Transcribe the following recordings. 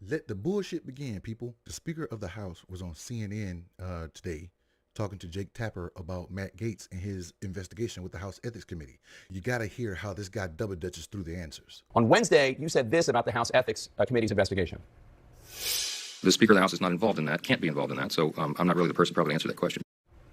Let the bullshit begin, people. The Speaker of the House was on CNN today talking to Jake Tapper about Matt Gaetz and his investigation with the House Ethics Committee. You got to hear how this guy double dutches through the answers. On Wednesday, you said this about the House Ethics Committee's investigation. The Speaker of the House is not involved in that, can't be involved in that, so I'm not really the person probably to answer that question.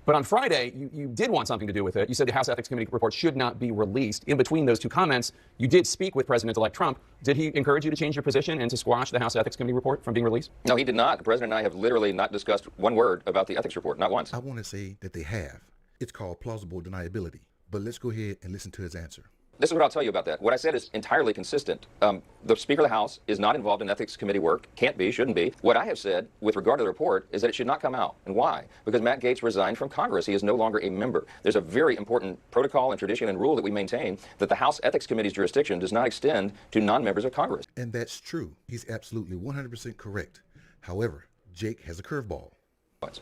But on Friday, you did want something to do with it. You said the House Ethics Committee report should not be released. In between those two comments, you did speak with President-elect Trump. Did he encourage you to change your position and to squash the House Ethics Committee report from being released? No, he did not. The President and I have literally not discussed one word about the ethics report, not once. I want to say that they have. It's called plausible deniability. But let's go ahead and listen to his answer. This is what I'll tell you about that. What I said is entirely consistent. The Speaker of the House is not involved in ethics committee work, can't be, shouldn't be. What I have said with regard to the report is that it should not come out. And why? Because Matt Gaetz resigned from Congress. He is no longer a member. There's a very important protocol and tradition and rule that we maintain that the House Ethics Committee's jurisdiction does not extend to non-members of Congress. And that's true. He's absolutely 100% correct. However, Jake has a curveball.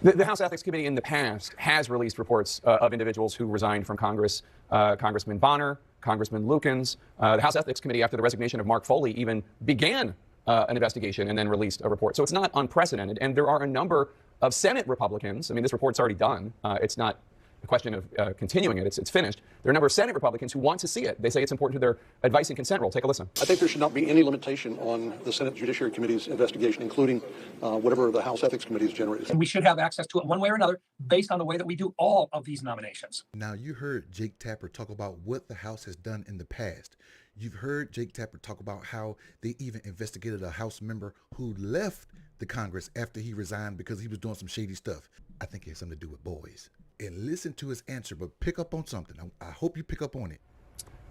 The House Ethics Committee in the past has released reports of individuals who resigned from Congress, Congressman Bonner, Congressman Lukens. The House Ethics Committee, after the resignation of Mark Foley, even began an investigation and then released a report. So it's not unprecedented. And there are a number of Senate Republicans. I mean, this report's already done. It's not a question of continuing it. It's finished. There are a number of Senate Republicans who want to see it. They say it's important to their advice and consent rule. Take a listen. I think there should not be any limitation on the Senate Judiciary Committee's investigation, including whatever the House Ethics Committee has generated. And we should have access to it one way or another based on the way that we do all of these nominations. Now, you heard Jake Tapper talk about what the House has done in the past. You've heard Jake Tapper talk about how they even investigated a House member who left the Congress after he resigned because he was doing some shady stuff. I think it has something to do with boys. And listen to his answer, but pick up on something. I hope you pick up on it.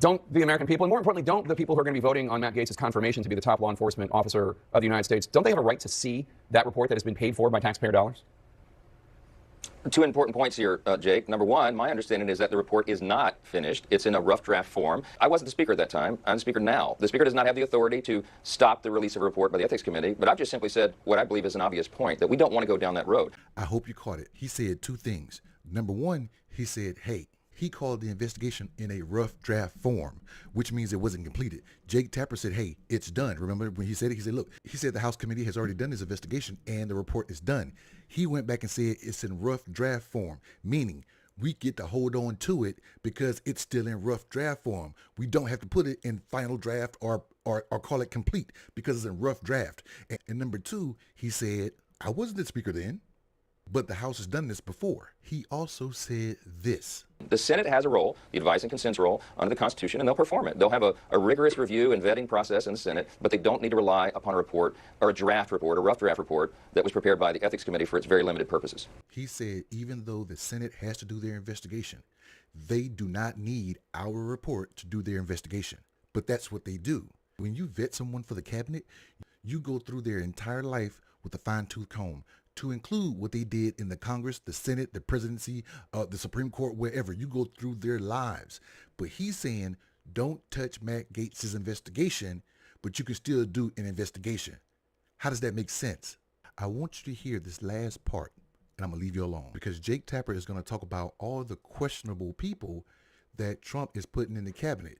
Don't the American people, and more importantly, don't the people who are going to be voting on Matt Gaetz' confirmation to be the top law enforcement officer of the United States, don't they have a right to see that report that has been paid for by taxpayer dollars? Two important points here, Jake. Number one, my understanding is that the report is not finished. It's in a rough draft form. I wasn't the Speaker at that time. I'm the Speaker now. The Speaker does not have the authority to stop the release of a report by the Ethics Committee, but I've just simply said what I believe is an obvious point, that we don't want to go down that road. I hope you caught it. He said two things. Number one, he said, hey, he called the investigation in a rough draft form, which means it wasn't completed. Jake Tapper said, hey, it's done. Remember when he said it? He said, look, he said the House committee has already done this investigation and the report is done. He went back and said it's in rough draft form, meaning we get to hold on to it because it's still in rough draft form. We don't have to put it in final draft or call it complete because it's in rough draft. And number two, he said, I wasn't the Speaker then, but the House has done this before. He also said this. The Senate has a role, the advice and consents role, under the Constitution, and they'll perform it. They'll have a rigorous review and vetting process in the Senate, but they don't need to rely upon a report or a draft report, a rough draft report that was prepared by the Ethics Committee for its very limited purposes. He said even though the Senate has to do their investigation, they do not need our report to do their investigation. But that's what they do. When you vet someone for the cabinet, you go through their entire life with a fine-tooth comb, to include what they did in the Congress, the Senate, the presidency, the Supreme Court, wherever. You go through their lives. But he's saying, don't touch Matt Gaetz' investigation, but you can still do an investigation. How does that make sense? I want you to hear this last part, and I'm going to leave you alone, because Jake Tapper is going to talk about all the questionable people that Trump is putting in the cabinet.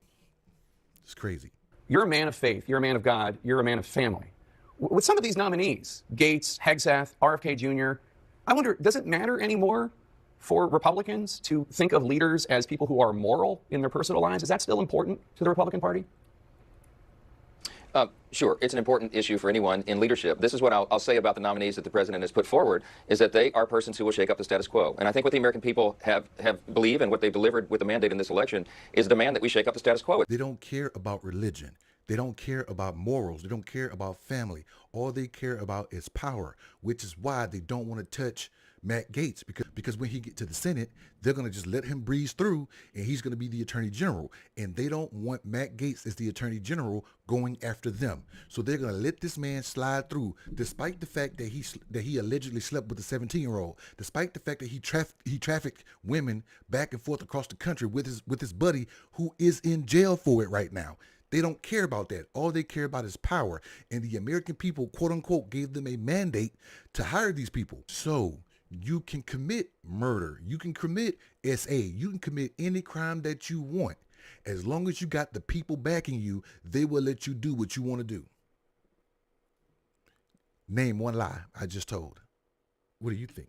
It's crazy. You're a man of faith. You're a man of God. You're a man of family. With some of these nominees, Gaetz, Hegseth, RFK Jr., I wonder, does it matter anymore for Republicans to think of leaders as people who are moral in their personal lives? Is that still important to the Republican Party? Sure, it's an important issue for anyone in leadership. This is what I'll say about the nominees that the president has put forward, is that they are persons who will shake up the status quo. And I think what the American people have believe and what they've delivered with the mandate in this election is the demand that we shake up the status quo. They don't care about religion. They don't care about morals. They don't care about family. All they care about is power, which is why they don't want to touch Matt Gaetz, because when he gets to the Senate, they're going to just let him breeze through and he's going to be the attorney general. And they don't want Matt Gaetz as the attorney general going after them. So they're going to let this man slide through, despite the fact that he allegedly slept with a 17-year-old, despite the fact that he trafficked women back and forth across the country with his buddy who is in jail for it right now. They don't care about that. All they care about is power. And the American people, quote unquote, gave them a mandate to hire these people. So you can commit murder. You can commit SA. You can commit any crime that you want. As long as you got the people backing you, they will let you do what you want to do. Name one lie I just told. What do you think?